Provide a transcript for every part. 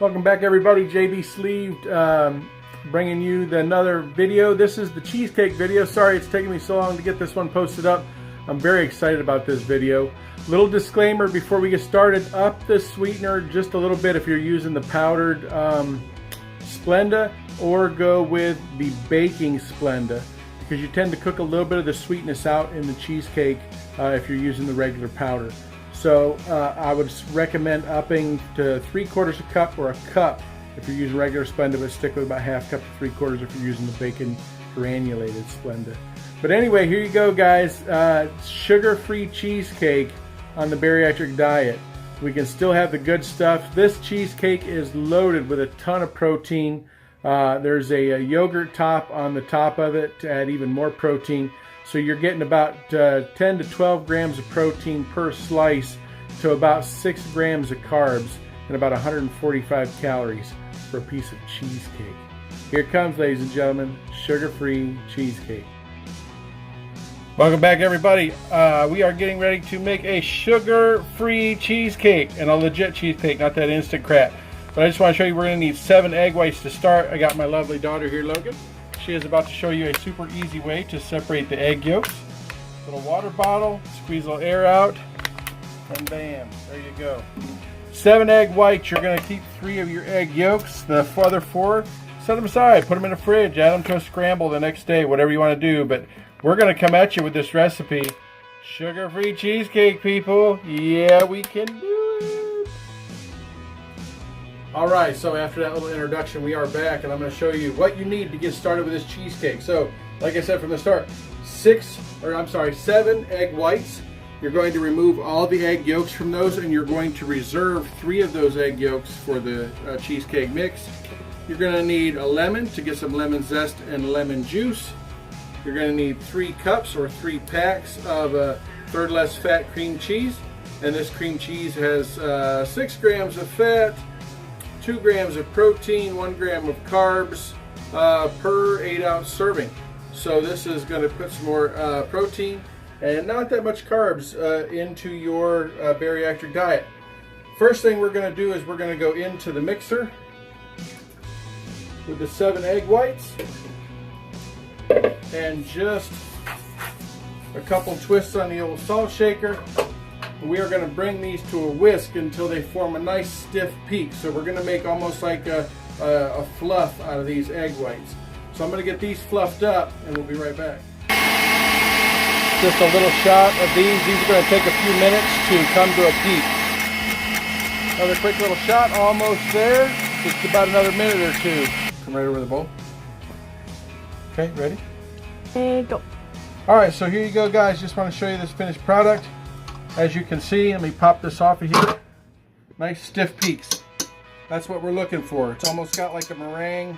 Welcome back, everybody. JB Sleeved bringing you another video. This is the cheesecake video. Sorry it's taking me so long to get this one posted up. I'm very excited about this video. Little disclaimer before we get started: up the sweetener just a little bit if you're using the powdered Splenda, or go with the baking Splenda, because you tend to cook a little bit of the sweetness out in the cheesecake if you're using the regular powder. So I would recommend upping to 3/4 cup or a cup if you're using regular Splenda, but stick with about ½ cup to 3/4 if you're using the bacon granulated Splenda. But anyway, here you go, guys. Sugar-free cheesecake on the bariatric diet. We can still have the good stuff. This cheesecake is loaded with a ton of protein. There's a yogurt top on the top of it to add even more protein. So you're getting about 10 to 12 grams of protein per slice to about 6 grams of carbs and about 145 calories for a piece of cheesecake. Here it comes, ladies and gentlemen, sugar-free cheesecake. Welcome back, everybody. We are getting ready to make a sugar-free cheesecake, and a legit cheesecake, not that instant crap. But I just want to show you we're going to need 7 egg whites to start. I got my lovely daughter here, Logan. She is about to show you a super easy way to separate the egg yolks. Little water bottle, squeeze a little air out, and bam, there you go. 7 egg whites. You're going to keep 3 of your egg yolks. The other 4, set them aside, put them in the fridge, add them to a scramble the next day, whatever you want to do. But we're going to come at you with this recipe. Sugar-free cheesecake, people. Yeah, we can do it. Alright, so after that little introduction, we are back, and I'm going to show you what you need to get started with this cheesecake. So, like I said from the start, 7 egg whites. You're going to remove all the egg yolks from those, and you're going to reserve 3 of those egg yolks for the cheesecake mix. You're going to need a lemon to get some lemon zest and lemon juice. You're going to need 3 cups or 3 packs of third less fat cream cheese. And this cream cheese has 6 grams of fat, 2 grams of protein, 1 gram of carbs per 8-ounce serving. So this is going to put some more protein and not that much carbs into your bariatric diet. First thing we're going to do is we're going to go into the mixer with the 7 egg whites and just a couple twists on the old salt shaker. We are going to bring these to a whisk until they form a nice stiff peak. So we're going to make almost like a fluff out of these egg whites. So I'm going to get these fluffed up and we'll be right back. Just a little shot of these. These are going to take a few minutes to come to a peak. Another quick little shot, almost there. Just about another minute or 2. Come right over the bowl. Okay, ready? Go. Alright, so here you go, guys. Just want to show you this finished product. As you can see, let me pop this off of here. Nice stiff peaks. That's what we're looking for. It's almost got like a meringue,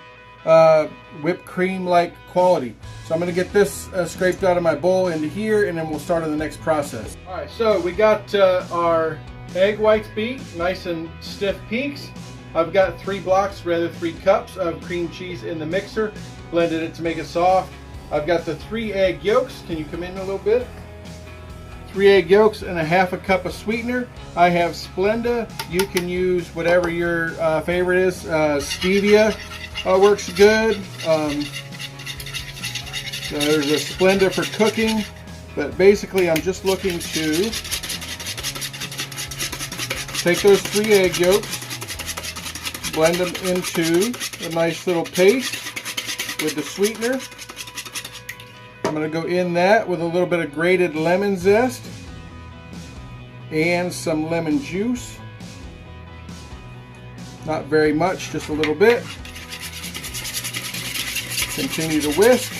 whipped cream like quality. So I'm going to get this scraped out of my bowl into here, and then we'll start on the next process. Alright, so we got our egg whites beat, nice and stiff peaks. I've got 3 cups of cream cheese in the mixer. Blended it to make it soft. I've got the 3 egg yolks. Can you come in a little bit? 3 egg yolks and a ½ cup of sweetener. I have Splenda. You can use whatever your favorite is. Stevia works good. There's a Splenda for cooking, but basically I'm just looking to take those 3 egg yolks, blend them into a nice little paste with the sweetener. I'm going to go in that with a little bit of grated lemon zest and some lemon juice. Not very much, just a little bit. Continue to whisk.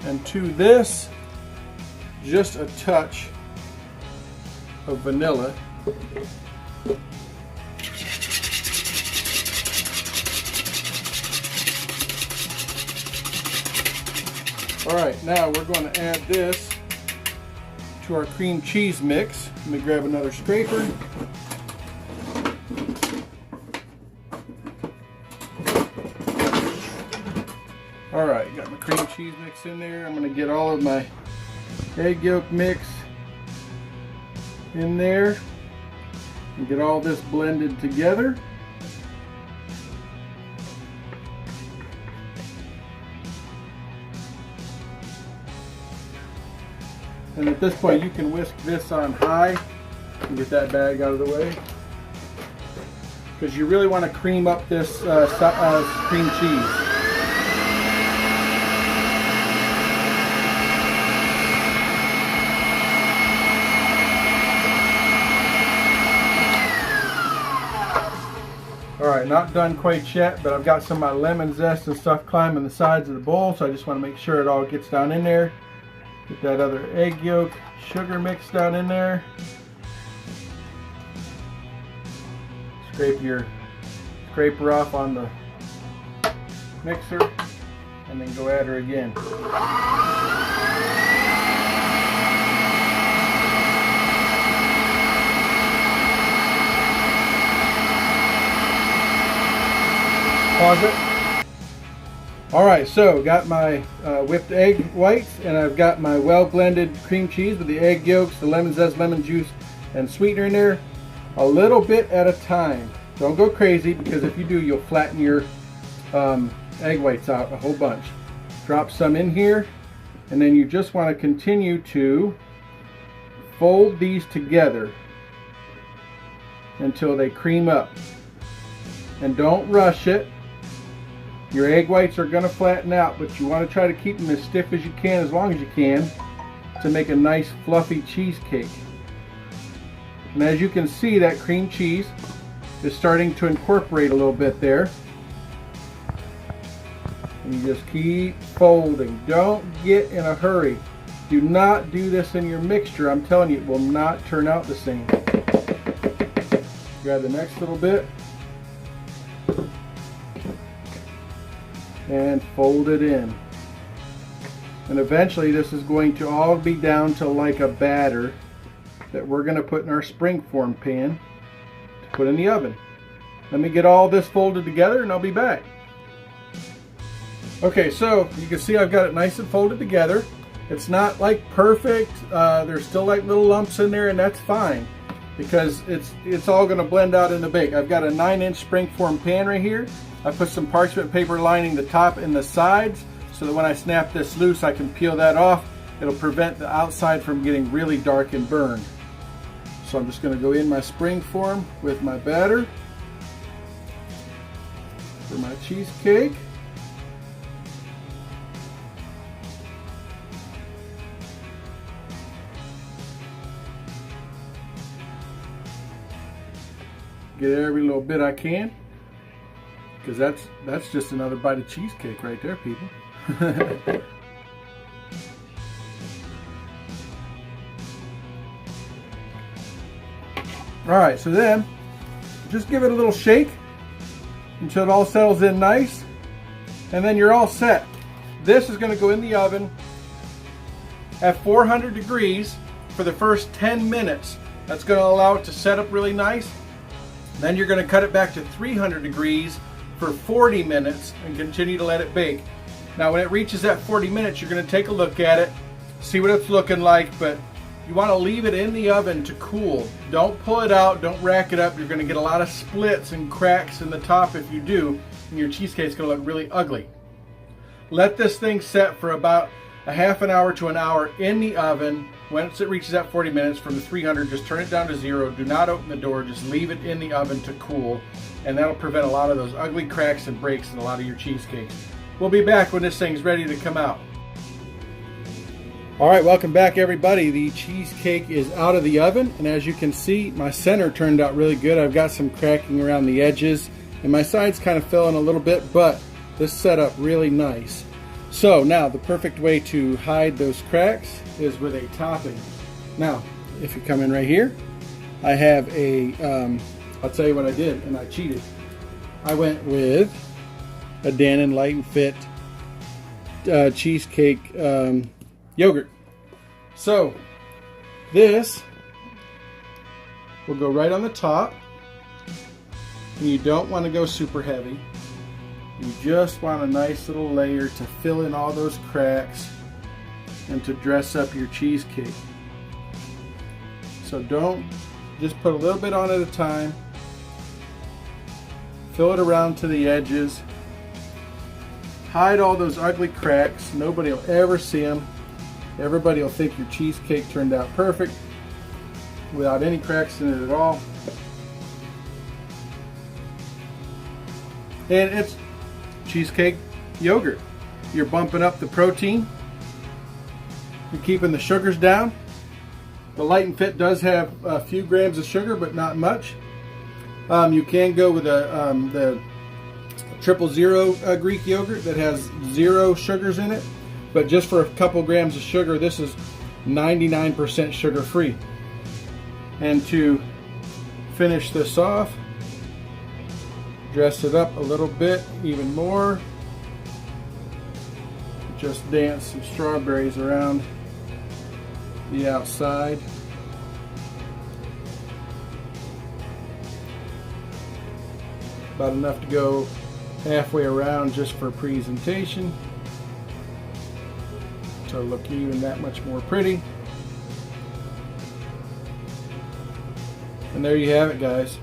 And to this, just a touch of vanilla. Alright, now we're going to add this to our cream cheese mix. Let me grab another scraper. Alright, got my cream cheese mix in there. I'm going to get all of my egg yolk mix in there and get all this blended together. And at this point you can whisk this on high and get that bag out of the way, because you really want to cream up this cream cheese. Alright, not done quite yet, but I've got some of my lemon zest and stuff climbing the sides of the bowl, so I just want to make sure it all gets down in there. Get that other egg yolk, sugar mix down in there. Scrape your scraper off on the mixer, and then go at her again. Pause it. Alright, so got my whipped egg whites, and I've got my well blended cream cheese with the egg yolks, the lemon zest, lemon juice, and sweetener in there. A little bit at a time. Don't go crazy, because if you do, you'll flatten your egg whites out a whole bunch. Drop some in here, and then you just want to continue to fold these together until they cream up. And don't rush it. Your egg whites are going to flatten out, but you want to try to keep them as stiff as you can, as long as you can, to make a nice fluffy cheesecake. And as you can see, that cream cheese is starting to incorporate a little bit there. And you just keep folding. Don't get in a hurry. Do not do this in your mixture. I'm telling you, it will not turn out the same. Grab the next little bit and fold it in. And eventually this is going to all be down to like a batter that we're going to put in our springform pan to put in the oven. Let me get all this folded together and I'll be back. Okay, so you can see I've got it nice and folded together. It's not like perfect. There's still like little lumps in there, and that's fine, because it's all going to blend out in the bake. I've got a 9-inch springform pan right here. I put some parchment paper lining the top and the sides so that when I snap this loose, I can peel that off. It'll prevent the outside from getting really dark and burned. So I'm just going to go in my springform with my batter for my cheesecake. Get every little bit I can, because that's just another bite of cheesecake right there, people. Alright, so then just give it a little shake until it all settles in nice, and then you're all set. This is going to go in the oven at 400 degrees for the first 10 minutes. That's going to allow it to set up really nice. Then you're going to cut it back to 300 degrees for 40 minutes and continue to let it bake. Now when it reaches that 40 minutes, you're going to take a look at it, see what it's looking like, but you want to leave it in the oven to cool. Don't pull it out, don't rack it up. You're going to get a lot of splits and cracks in the top if you do, and your cheesecake's going to look really ugly. Let this thing set for about a half an hour to an hour in the oven. Once it reaches that 40 minutes, from the 300, just turn it down to 0. Do not open the door, just leave it in the oven to cool, and that'll prevent a lot of those ugly cracks and breaks in a lot of your cheesecakes. We'll be back when this thing's ready to come out. Alright, welcome back everybody. The cheesecake is out of the oven, and as you can see, my center turned out really good. I've got some cracking around the edges, and my sides kind of fell in a little bit, but this set up really nice. So now the perfect way to hide those cracks is with a topping. Now, if you come in right here, I have a, I'll tell you what I did, and I cheated. I went with a Dannon Light and Fit cheesecake yogurt. So this will go right on the top, and you don't want to go super heavy. You just want a nice little layer to fill in all those cracks and to dress up your cheesecake. So don't, just put a little bit on at a time. Fill it around to the edges. Hide all those ugly cracks. Nobody will ever see them. Everybody will think your cheesecake turned out perfect without any cracks in it at all. And it's cheesecake yogurt. You're bumping up the protein. You're keeping the sugars down. The Light and Fit does have a few grams of sugar, but not much. You can go with the 000 Greek yogurt that has 0 sugars in it. But just for a couple grams of sugar, this is 99% sugar free. And to finish this off, dress it up a little bit, even more. Just dance some strawberries around the outside. About enough to go halfway around just for presentation. So look even that much more pretty. And there you have it, guys.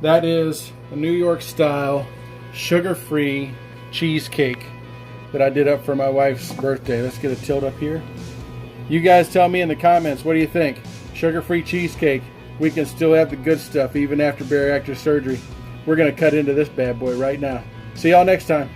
That is a New York style sugar-free cheesecake that I did up for my wife's birthday. Let's get a tilt up here. You guys tell me in the comments, what do you think? Sugar-free cheesecake. We can still have the good stuff even after bariatric surgery. We're going to cut into this bad boy right now. See y'all next time.